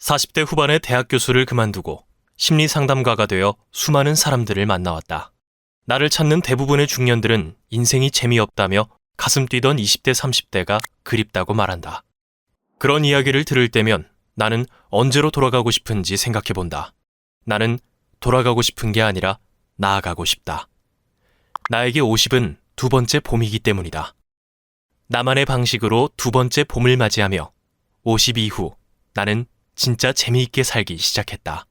40대 후반의 대학 교수를 그만두고 심리상담가가 되어 수많은 사람들을 만나왔다. 나를 찾는 대부분의 중년들은 인생이 재미없다며 가슴 뛰던 20대, 30대가 그립다고 말한다. 그런 이야기를 들을 때면 나는 언제로 돌아가고 싶은지 생각해본다. 나는 돌아가고 싶은 게 아니라 나아가고 싶다. 나에게 50은 두 번째 봄이기 때문이다. 나만의 방식으로 두 번째 봄을 맞이하며 50 이후 나는 진짜 재미있게 살기 시작했다.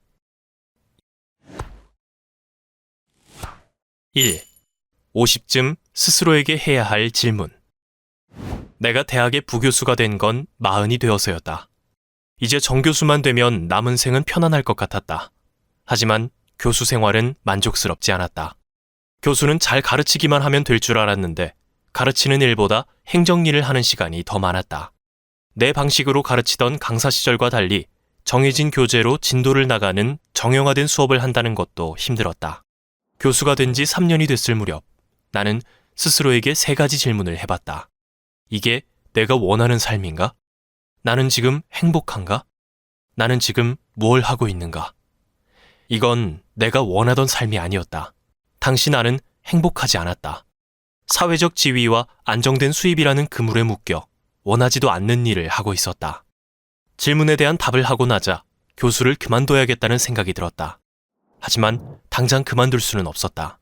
1. 50쯤 스스로에게 해야 할 질문. 내가 대학의 부교수가 된 건 40이 되어서였다. 이제 정교수만 되면 남은 생은 편안할 것 같았다. 하지만 교수 생활은 만족스럽지 않았다. 교수는 잘 가르치기만 하면 될 줄 알았는데 가르치는 일보다 행정 일을 하는 시간이 더 많았다. 내 방식으로 가르치던 강사 시절과 달리 정해진 교재로 진도를 나가는 정형화된 수업을 한다는 것도 힘들었다. 교수가 된 지 3년이 됐을 무렵 나는 스스로에게 3가지 질문을 해봤다. 이게 내가 원하는 삶인가? 나는 지금 행복한가? 나는 지금 뭘 하고 있는가? 이건 내가 원하던 삶이 아니었다. 당시 나는 행복하지 않았다. 사회적 지위와 안정된 수입이라는 그물에 묶여 원하지도 않는 일을 하고 있었다. 질문에 대한 답을 하고 나자 교수를 그만둬야겠다는 생각이 들었다. 하지만 당장 그만둘 수는 없었다.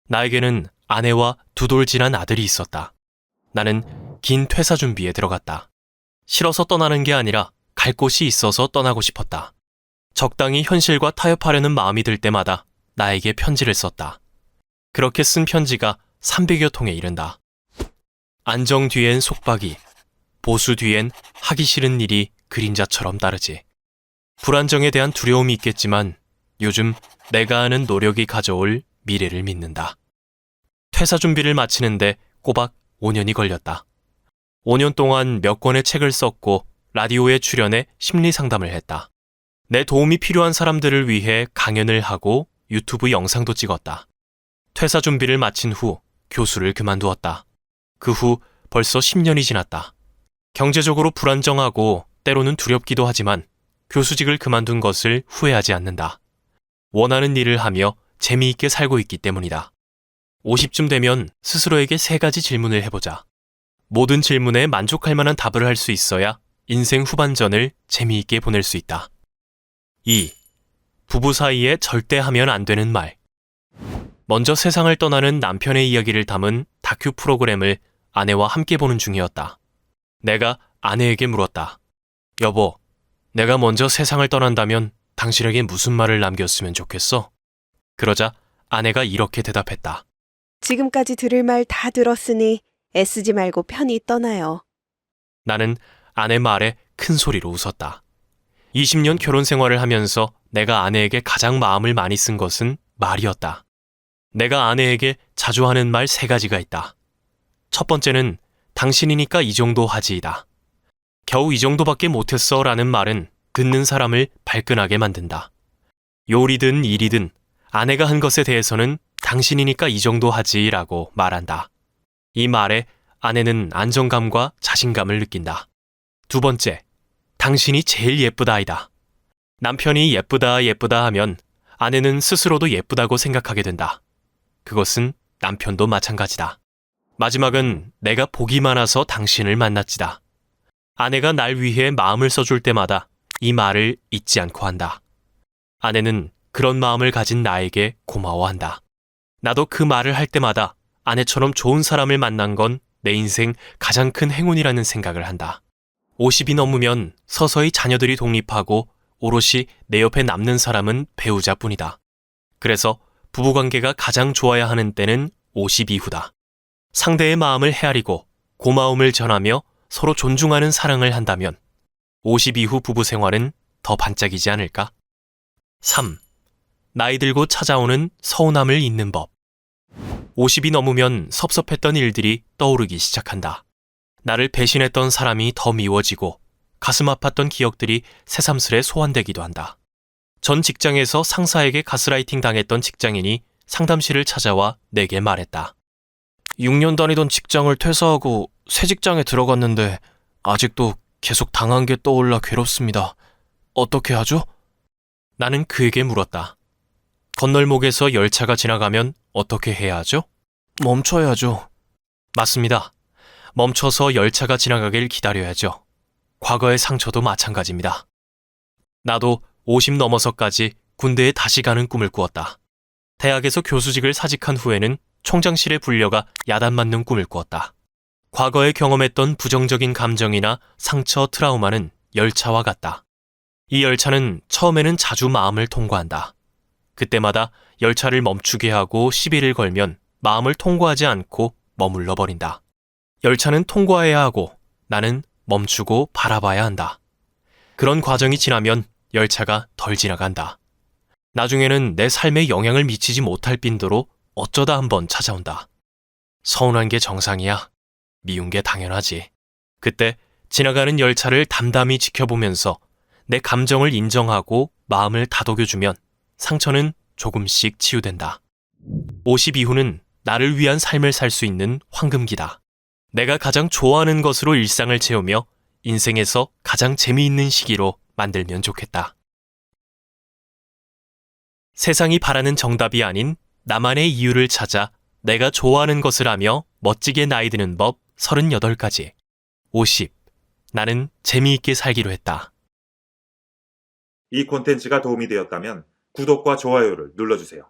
나에게는 아내와 2돌 지난 아들이 있었다. 나는 긴 퇴사 준비에 들어갔다. 싫어서 떠나는 게 아니라 갈 곳이 있어서 떠나고 싶었다. 적당히 현실과 타협하려는 마음이 들 때마다 나에게 편지를 썼다. 그렇게 쓴 편지가 300여 통에 이른다. 안정 뒤엔 속박이, 보수 뒤엔 하기 싫은 일이 그림자처럼 따르지. 불안정에 대한 두려움이 있겠지만 요즘 내가 하는 노력이 가져올 미래를 믿는다. 퇴사 준비를 마치는데 꼬박 5년이 걸렸다. 5년 동안 몇 권의 책을 썼고 라디오에 출연해 심리 상담을 했다. 내 도움이 필요한 사람들을 위해 강연을 하고 유튜브 영상도 찍었다. 퇴사 준비를 마친 후 교수를 그만두었다. 그 후 벌써 10년이 지났다. 경제적으로 불안정하고 때로는 두렵기도 하지만 교수직을 그만둔 것을 후회하지 않는다. 원하는 일을 하며 재미있게 살고 있기 때문이다. 50쯤 되면 스스로에게 3가지 질문을 해보자. 모든 질문에 만족할 만한 답을 할 수 있어야 인생 후반전을 재미있게 보낼 수 있다. 2. 부부 사이에 절대 하면 안 되는 말. 먼저 세상을 떠나는 남편의 이야기를 담은 다큐 프로그램을 아내와 함께 보는 중이었다. 내가 아내에게 물었다. 여보, 내가 먼저 세상을 떠난다면 당신에게 무슨 말을 남겼으면 좋겠어? 그러자 아내가 이렇게 대답했다. 지금까지 들을 말 다 들었으니 애쓰지 말고 편히 떠나요. 나는 아내 말에 큰 소리로 웃었다. 20년 결혼 생활을 하면서 내가 아내에게 가장 마음을 많이 쓴 것은 말이었다. 내가 아내에게 자주 하는 말 3가지가 있다. 첫 번째는 당신이니까 이 정도 하지이다. 겨우 이 정도밖에 못했어 라는 말은 듣는 사람을 발끈하게 만든다. 요리든 일이든 아내가 한 것에 대해서는 당신이니까 이 정도 하지 라고 말한다. 이 말에 아내는 안정감과 자신감을 느낀다. 두 번째, 당신이 제일 예쁘다이다. 남편이 예쁘다 예쁘다 하면 아내는 스스로도 예쁘다고 생각하게 된다. 그것은 남편도 마찬가지다. 마지막은 내가 복이 많아서 당신을 만났지다. 아내가 날 위해 마음을 써줄 때마다 이 말을 잊지 않고 한다. 아내는 그런 마음을 가진 나에게 고마워한다. 나도 그 말을 할 때마다 아내처럼 좋은 사람을 만난 건 내 인생 가장 큰 행운이라는 생각을 한다. 50이 넘으면 서서히 자녀들이 독립하고 오롯이 내 옆에 남는 사람은 배우자뿐이다. 그래서 부부관계가 가장 좋아야 하는 때는 50 이후다. 상대의 마음을 헤아리고 고마움을 전하며 서로 존중하는 사랑을 한다면 50 이후 부부 생활은 더 반짝이지 않을까? 3. 나이 들고 찾아오는 서운함을 잊는 법. 50이 넘으면 섭섭했던 일들이 떠오르기 시작한다. 나를 배신했던 사람이 더 미워지고 가슴 아팠던 기억들이 새삼스레 소환되기도 한다. 전 직장에서 상사에게 가스라이팅 당했던 직장인이 상담실을 찾아와 내게 말했다. 6년 다니던 직장을 퇴사하고 새 직장에 들어갔는데 아직도 계속 당한 게 떠올라 괴롭습니다. 어떻게 하죠? 나는 그에게 물었다. 건널목에서 열차가 지나가면 어떻게 해야 하죠? 멈춰야죠. 맞습니다. 멈춰서 열차가 지나가길 기다려야죠. 과거의 상처도 마찬가지입니다. 나도 50 넘어서까지 군대에 다시 가는 꿈을 꾸었다. 대학에서 교수직을 사직한 후에는 총장실에 불려가 야단 맞는 꿈을 꾸었다. 과거에 경험했던 부정적인 감정이나 상처, 트라우마는 열차와 같다. 이 열차는 처음에는 자주 마음을 통과한다. 그때마다 열차를 멈추게 하고 시비를 걸면 마음을 통과하지 않고 머물러 버린다. 열차는 통과해야 하고 나는 멈추고 바라봐야 한다. 그런 과정이 지나면 열차가 덜 지나간다. 나중에는 내 삶에 영향을 미치지 못할 빈도로 어쩌다 한번 찾아온다. 서운한 게 정상이야. 미운 게 당연하지. 그때 지나가는 열차를 담담히 지켜보면서 내 감정을 인정하고 마음을 다독여주면 상처는 조금씩 치유된다. 50 이후는 나를 위한 삶을 살 수 있는 황금기다. 내가 가장 좋아하는 것으로 일상을 채우며 인생에서 가장 재미있는 시기로 만들면 좋겠다. 세상이 바라는 정답이 아닌 나만의 이유를 찾아 내가 좋아하는 것을 하며 멋지게 나이 드는 법 38가지. 50. 나는 재미있게 살기로 했다. 이 콘텐츠가 도움이 되었다면 구독과 좋아요를 눌러주세요.